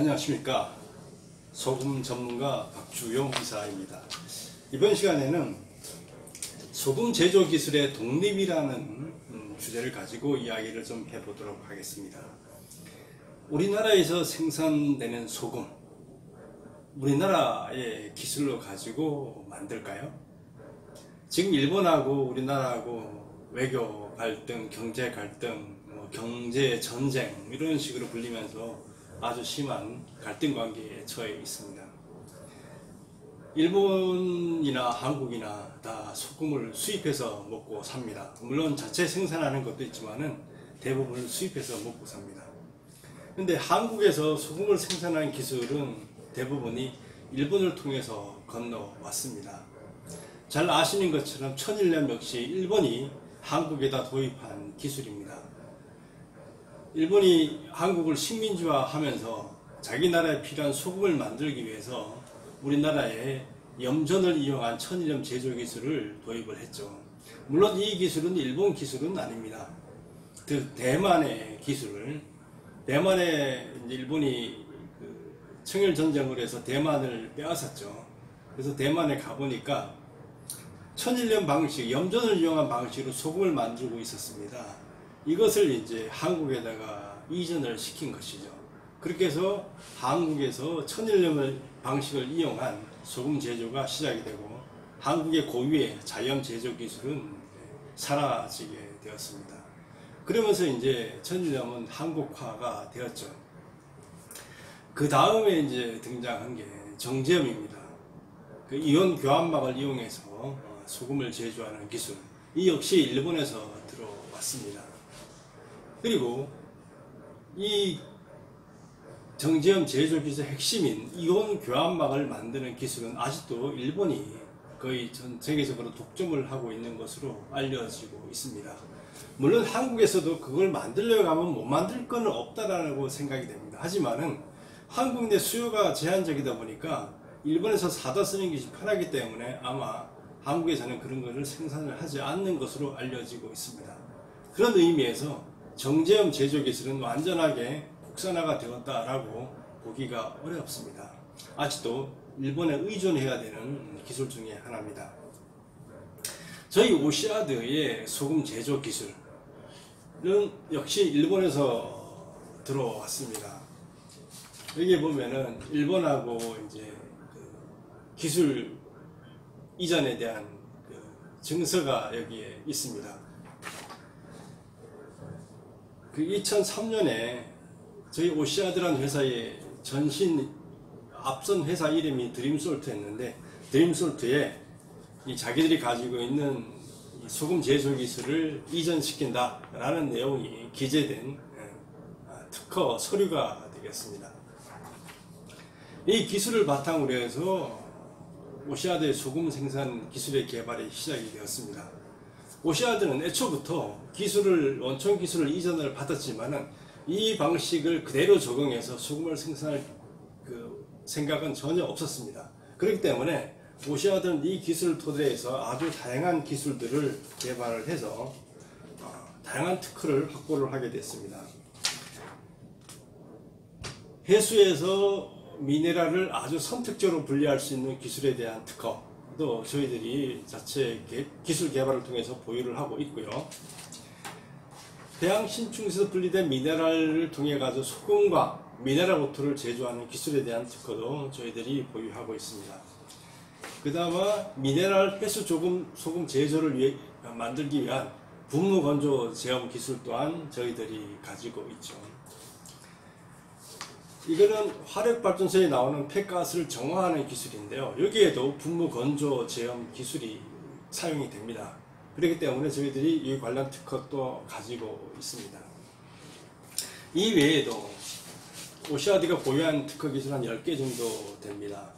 안녕하십니까. 소금 전문가 박주용 이사입니다. 이번 시간에는 소금 제조 기술의 독립이라는 주제를 가지고 이야기를 좀 해보도록 하겠습니다. 우리나라에서 생산되는 소금, 우리나라의 기술로 가지고 만들까요? 지금 일본하고 우리나라하고 외교 갈등, 경제 갈등, 경제 전쟁 이런 식으로 불리면서 아주 심한 갈등 관계에 처해 있습니다. 일본이나 한국이나 다 소금을 수입해서 먹고 삽니다. 물론 자체 생산하는 것도 있지만은 대부분을 수입해서 먹고 삽니다. 근데 한국에서 소금을 생산하는 기술은 대부분이 일본을 통해서 건너왔습니다. 잘 아시는 것처럼 천일염 역시 일본이 한국에다 도입한 기술입니다. 일본이 한국을 식민지화하면서 자기 나라에 필요한 소금을 만들기 위해서 우리나라에 염전을 이용한 천일염 제조 기술을 도입을 했죠. 물론 이 기술은 일본 기술은 아닙니다. 대만의 기술을, 대만에 일본이 청일 전쟁을 해서 대만을 빼앗았죠. 그래서 대만에 가보니까 천일염 방식, 염전을 이용한 방식으로 소금을 만들고 있었습니다. 이것을 이제 한국에다가 이전을 시킨 것이죠. 그렇게 해서 한국에서 천일염 방식을 이용한 소금 제조가 시작이 되고 한국의 고유의 자염 제조 기술은 사라지게 되었습니다. 그러면서 이제 천일염은 한국화가 되었죠. 그 다음에 이제 등장한 게 정제염입니다. 그 이온 교환막을 이용해서 소금을 제조하는 기술, 이 역시 일본에서 들어왔습니다. 그리고 이 정제염 제조 기술의 핵심인 이온 교환막을 만드는 기술은 아직도 일본이 거의 전 세계적으로 독점을 하고 있는 것으로 알려지고 있습니다. 물론 한국에서도 그걸 만들려고 하면 못 만들 건 없다라고 생각이 됩니다. 하지만은 한국 내 수요가 제한적이다 보니까 일본에서 사다 쓰는 것이 편하기 때문에 아마 한국에서는 그런 것을 생산을 하지 않는 것으로 알려지고 있습니다. 그런 의미에서 정제염 제조 기술은 완전하게 국산화가 되었다라고 보기가 어렵습니다. 아직도 일본에 의존해야 되는 기술 중에 하나입니다. 저희 오시아드의 소금 제조 기술은 역시 일본에서 들어왔습니다. 여기 보면은 일본하고 이제 기술 이전에 대한 증서가 여기에 있습니다. 2003년에 저희 오시아드라는 회사의 앞선 회사 이름이 드림솔트였는데, 드림솔트에 자기들이 가지고 있는 소금 제조 기술을 이전시킨다 라는 내용이 기재된 특허 서류가 되겠습니다. 이 기술을 바탕으로 해서 오시아드의 소금 생산 기술의 개발이 시작이 되었습니다. 오시아드는 애초부터 원천 기술을 이전을 받았지만은 이 방식을 그대로 적용해서 소금을 생산할 생각은 전혀 없었습니다. 그렇기 때문에 오시아드는 이 기술을 토대해서 아주 다양한 기술들을 개발을 해서 다양한 특허를 확보를 하게 됐습니다. 해수에서 미네랄을 아주 선택적으로 분리할 수 있는 기술에 대한 특허도 저희들이 자체 기술 개발을 통해서 보유를 하고 있고요. 배양 신충에서 분리된 미네랄을 통해 가지고 소금과 미네랄 워터를 제조하는 기술에 대한 특허도 저희들이 보유하고 있습니다. 그 다음 미네랄 해수 소금 제조를 만들기 위한 분무 건조 제염 기술 또한 저희들이 가지고 있죠. 이거는 화력발전소에 나오는 폐가스를 정화하는 기술인데요. 여기에도 분무 건조 제염 기술이 사용이 됩니다. 그렇기 때문에 저희들이 이 관련 특허도 가지고 있습니다. 이 외에도 오시아드가 보유한 특허 기술 한 10개 정도 됩니다.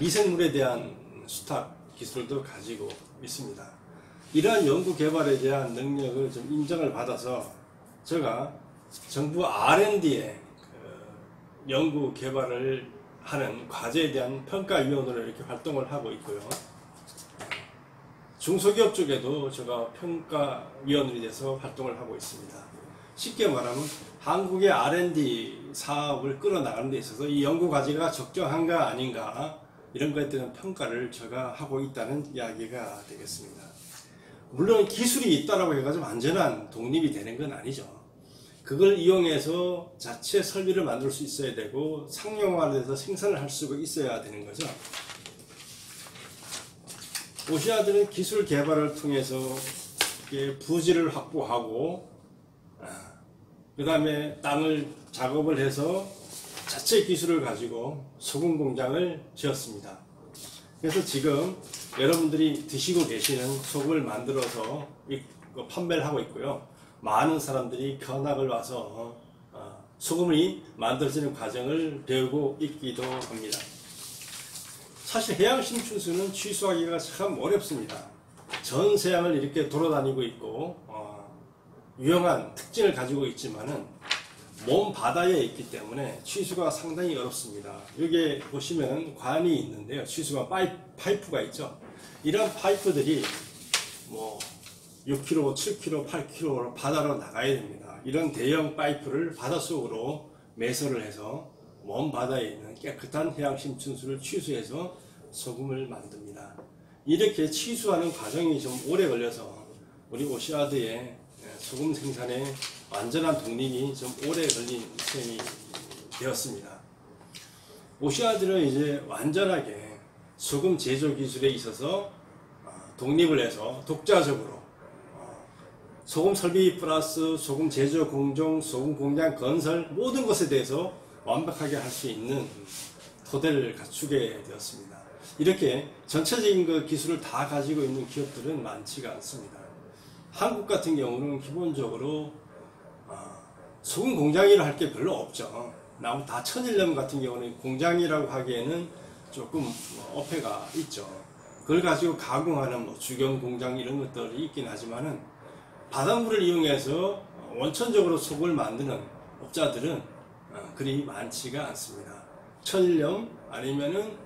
미생물에 대한 수탁 기술도 가지고 있습니다. 이러한 연구 개발에 대한 능력을 좀 인정을 받아서 제가 정부 R&D에 연구 개발을 하는 과제에 대한 평가위원으로 이렇게 활동을 하고 있고요. 중소기업 쪽에도 제가 평가위원으로 돼서 활동을 하고 있습니다. 쉽게 말하면 한국의 R&D 사업을 끌어나가는 데 있어서 이 연구 과제가 적정한가 아닌가 이런 것에 대한 평가를 제가 하고 있다는 이야기가 되겠습니다. 물론 기술이 있다라고 해가지고 완전한 독립이 되는 건 아니죠. 그걸 이용해서 자체 설비를 만들 수 있어야 되고 상용화돼서 생산을 할 수가 있어야 되는 거죠. 오시아드는 기술 개발을 통해서 부지를 확보하고 그 다음에 땅을 작업을 해서 자체 기술을 가지고 소금 공장을 지었습니다. 그래서 지금 여러분들이 드시고 계시는 소금을 만들어서 판매를 하고 있고요. 많은 사람들이 견학을 와서 소금이 만들어지는 과정을 배우고 있기도 합니다. 사실 해양 심층수는 취수하기가 참 어렵습니다. 전 세상을 이렇게 돌아다니고 있고 유용한 특징을 가지고 있지만은 몸 바다에 있기 때문에 취수가 상당히 어렵습니다. 여기 보시면 관이 있는데요. 취수가 파이프가 있죠. 이런 파이프들이 뭐 6km, 7km, 8km로 바다로 나가야 됩니다. 이런 대형 파이프를 바닷속으로 매설을 해서 먼 바다에 있는 깨끗한 해양 심층수를 취수해서 소금을 만듭니다. 이렇게 취수하는 과정이 좀 오래 걸려서 우리 오시아드의 소금 생산에 완전한 독립이 좀 오래 걸린 셈이 되었습니다. 오시아드는 이제 완전하게 소금 제조 기술에 있어서 독립을 해서 독자적으로 소금 설비 플러스 소금 제조 공정, 소금 공장 건설 모든 것에 대해서 완벽하게 할 수 있는 토대를 갖추게 되었습니다. 이렇게 전체적인 그 기술을 다 가지고 있는 기업들은 많지가 않습니다. 한국 같은 경우는 기본적으로 소금 공장이라 할 게 별로 없죠. 나무 다 천일염 같은 경우는 공장이라고 하기에는 조금 어폐가 있죠. 그걸 가지고 가공하는 뭐 주경 공장 이런 것들이 있긴 하지만은 바닷물을 이용해서 원천적으로 소금을 만드는 업자들은 그리 많지가 않습니다. 천일염 아니면은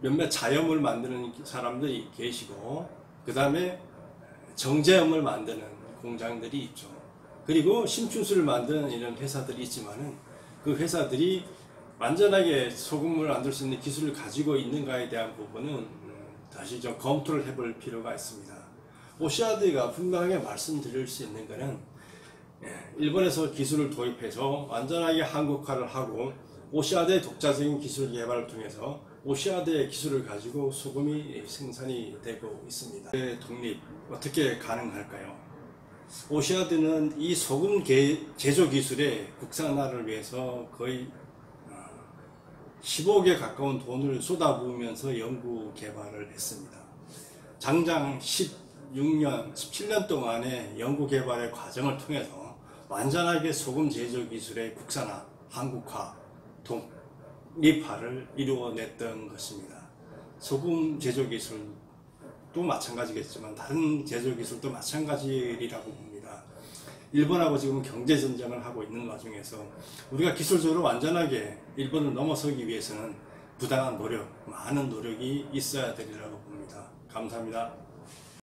몇몇 자염을 만드는 사람들이 계시고 그 다음에 정제염을 만드는 공장들이 있죠. 그리고 심층수를 만드는 이런 회사들이 있지만은 그 회사들이 완전하게 소금을 만들 수 있는 기술을 가지고 있는가에 대한 부분은 다시 좀 검토를 해볼 필요가 있습니다. 오시아드가 분명하게 말씀드릴 수 있는 것은 일본에서 기술을 도입해서 완전하게 한국화를 하고 오시아드의 독자적인 기술 개발을 통해서 오시아드의 기술을 가지고 소금이 생산이 되고 있습니다. 독립 어떻게 가능할까요? 오시아드는 이 소금 제조 기술의 국산화를 위해서 거의 15억에 가까운 돈을 쏟아부으면서 연구 개발을 했습니다. 장장 16년, 17년 동안의 연구 개발의 과정을 통해서 완전하게 소금 제조 기술의 국산화, 한국화, 독립화를 이루어냈던 것입니다. 소금 제조 기술도 마찬가지겠지만 다른 제조 기술도 마찬가지라고 봅니다. 일본하고 지금 경제전쟁을 하고 있는 와중에서 우리가 기술적으로 완전하게 일본을 넘어서기 위해서는 부당한 노력, 많은 노력이 있어야 되리라고 봅니다. 감사합니다.